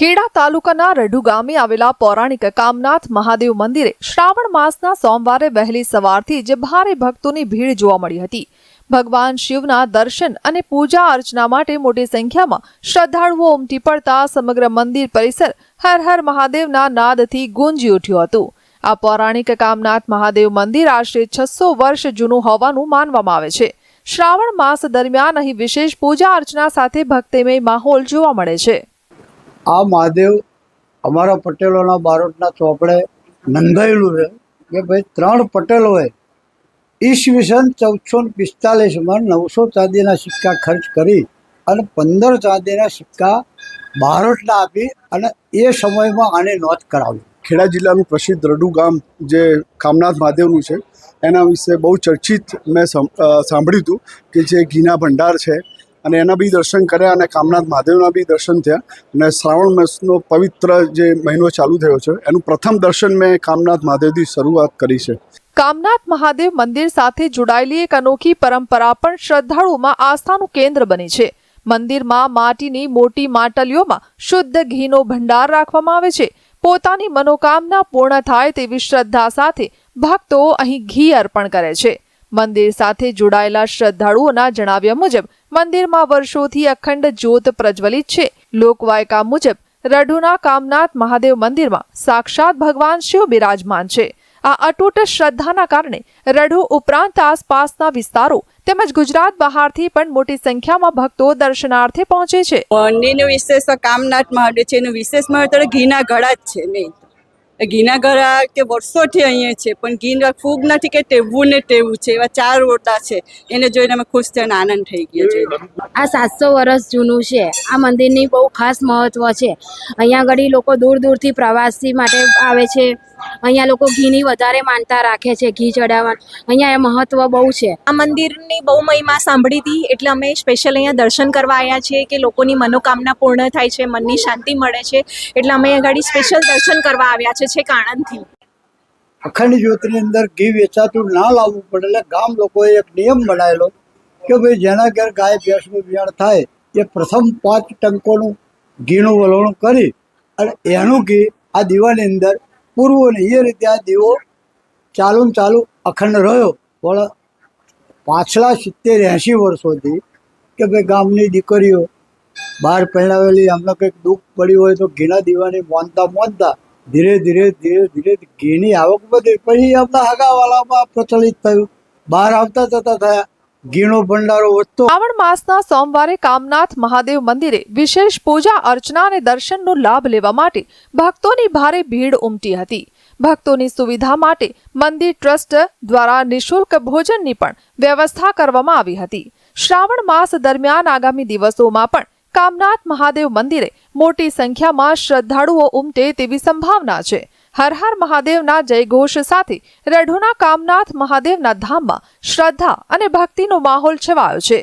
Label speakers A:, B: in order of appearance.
A: ખેડા તાલુકાના રઢુ ગામે આવેલા પૌરાણિક કામનાથ મહાદેવ મંદિરે શ્રાવણ માસના સોમવારે વહેલી સવારથી જ ભારે ભક્તોની ભીડ જોવા મળી હતી। ભગવાન શિવના દર્શન અને પૂજા અર્ચના માટે મોટી સંખ્યામાં શ્રદ્ધાળુઓ ઉમટી પડતા સમગ્ર મંદિર પરિસર હર હર મહાદેવના નાદથી ગુંજી ઉઠ્યું હતું। આ પૌરાણિક કામનાથ મહાદેવ મંદિર આશરે 600 વર્ષ જૂનું હોવાનું માનવામાં આવે છે। શ્રાવણ માસ દરમિયાન અહીં વિશેષ પૂજા અર્ચના સાથે ભક્તિમય માહોલ જોવા મળે છે।
B: આ મહાદેવ અમારા પટેલોના બારોટના ચોપડે નોંધાયેલું છે કે ભાઈ 3 પટેલોએ ઈસવીસન 1445માં 900 ચાંદીના સિક્કા ખર્ચ કરી અને 15 ચાંદીના સિક્કા બારોટના આપી અને એ સમયમાં આને નોંધ કરાવી।
C: ખેડા જિલ્લાનું પ્રસિદ્ધ રઢુ ગામ જે કામનાથ મહાદેવનું છે એના વિશે બહુ ચર્ચિત મેં સાંભળ્યું હતું કે જે ઘીના ભંડાર છે અને એના બી દર્શન કર્યા અને કામનાથ મહાદેવના બી દર્શન થયા અને શ્રાવણ માસનો પવિત્ર જે મહિનો ચાલુ થયો છે એનું પ્રથમ દર્શન મેં કામનાથ મહાદેવથી શરૂઆત કરી છે।
A: કામનાથ મહાદેવ મંદિર સાથે જોડાયેલી એક અનોખી પરંપરા પણ શ્રદ્ધાળુઓમાં આસ્થાનું કેન્દ્ર બની છે। મંદિરમાં માટીની મોટી માટલીઓમાં શુદ્ધ ઘીનો ભંડાર રાખવામાં આવે છે। પોતાની મનોકામના પૂર્ણ થાય તેવી શ્રદ્ધા સાથે ભક્તો અહીં ઘી અર્પણ કરે છે। મંદિર સાથે જોડાયેલા શ્રદ્ધાળુઓના જણાવ્યા મુજબ મંદિરમાં વર્ષોથી અખંડ જ્યોત પ્રજ્વલિત છે। લોકવાયકા મુજબ રઢુના કામનાથ મહાદેવ મંદિરમાં સાક્ષાત ભગવાન શિવ બિરાજમાન છે। આ અતૂટ શ્રદ્ધાના કારણે રઢુ ઉપરાંત આસપાસના વિસ્તારો તેમજ ગુજરાત બહારથી પણ મોટી સંખ્યામાં ભક્તો દર્શનાર્થે પહોંચે છે।
D: મંદિરનું વિશેષ કામનાથ મહાદેવ છે, એનું વિશેષ મહત્વ ઘીના ઘડા જ છે। મેં ઘીના ઘડા કે વર્ષોથી અહીંયા છે, પણ ઘી ફૂગ નથી કે ટેવું ને ટેવું છે, એવા 4 ઓરડા છે। એને જોઈને અમે ખુશ થઈને આનંદ થઈ ગયો છે।
E: આ 700 વર્ષ જૂનું છે। આ મંદિરની બહુ ખાસ મહત્વ છે। અહીંયા આગળ લોકો દૂર દૂરથી પ્રવાસી માટે આવે છે। અહીંયા લોકો ઘીની વધારે માનતા રાખે છે, ઘી ચડાવવા અહીંયા એ મહત્વ બહુ છે।
F: આ મંદિરની બહુ મહિમા સાંભળી હતી એટલે અમે સ્પેશિયલ અહીંયા દર્શન કરવા આવ્યા છીએ કે લોકોની મનોકામના પૂર્ણ થાય છે, મનની શાંતિ મળે છે, એટલે અમે આગળ સ્પેશિયલ દર્શન કરવા આવ્યા છે છેક આણંદથી।
B: અખંડ જ્યોતિની અંદર ઘી વેચાતું ના લાવવું પડે એટલે ગામ લોકોએ એક નિયમ બનાવેલો કે ભાઈ જેના ઘેર ગાય ભેંસનું વિયાણ થાય એ પ્રથમ 5 ટંકોનું ઘીનું વલોણું કરી અને એનું ઘી આ દીવાની અંદર પૂરવું ને એ રીતે આ દીવો ચાલુ અખંડ રહ્યો। પણ પાછલા 70-80 વર્ષોથી કે ભાઈ ગામની દીકરીઓ બહાર પહેરાવેલી અમને કંઈક દુઃખ પડ્યું હોય તો ઘીના દીવાની મોનતા ધીરે ધીરે ઘીની આવક વધી, પછી આપણા હગાવાલામાં પ્રચલિત થયું, બહાર આવતા જતા થયા, ઘીનો ભંડારો વધતો।
A: શ્રાવણ માસના સોમવારે કામનાથ મહાદેવ મંદિરે વિશેષ પૂજા અર્ચના અને દર્શનનો લાભ લેવા માટે ભક્તોની ભારે ભીડ ઉમટી હતી। ભક્તોની સુવિધા માટે મંદિર ટ્રસ્ટ દ્વારા નિઃશુલ્ક ભોજનની પણ વ્યવસ્થા કરવામાં આવી હતી। શ્રાવણ માસ દરમિયાન આગામી દિવસોમાં પણ કામનાથ મહાદેવ મંદિરે મોટી સંખ્યામાં શ્રદ્ધાળુઓ ઉમટે તેવી સંભાવના છે। હર હર મહાદેવના જયઘોષ સાથે રઢુના કામનાથ મહાદેવના ધામમાં શ્રદ્ધા અને ભક્તિનો માહોલ છવાયો છે।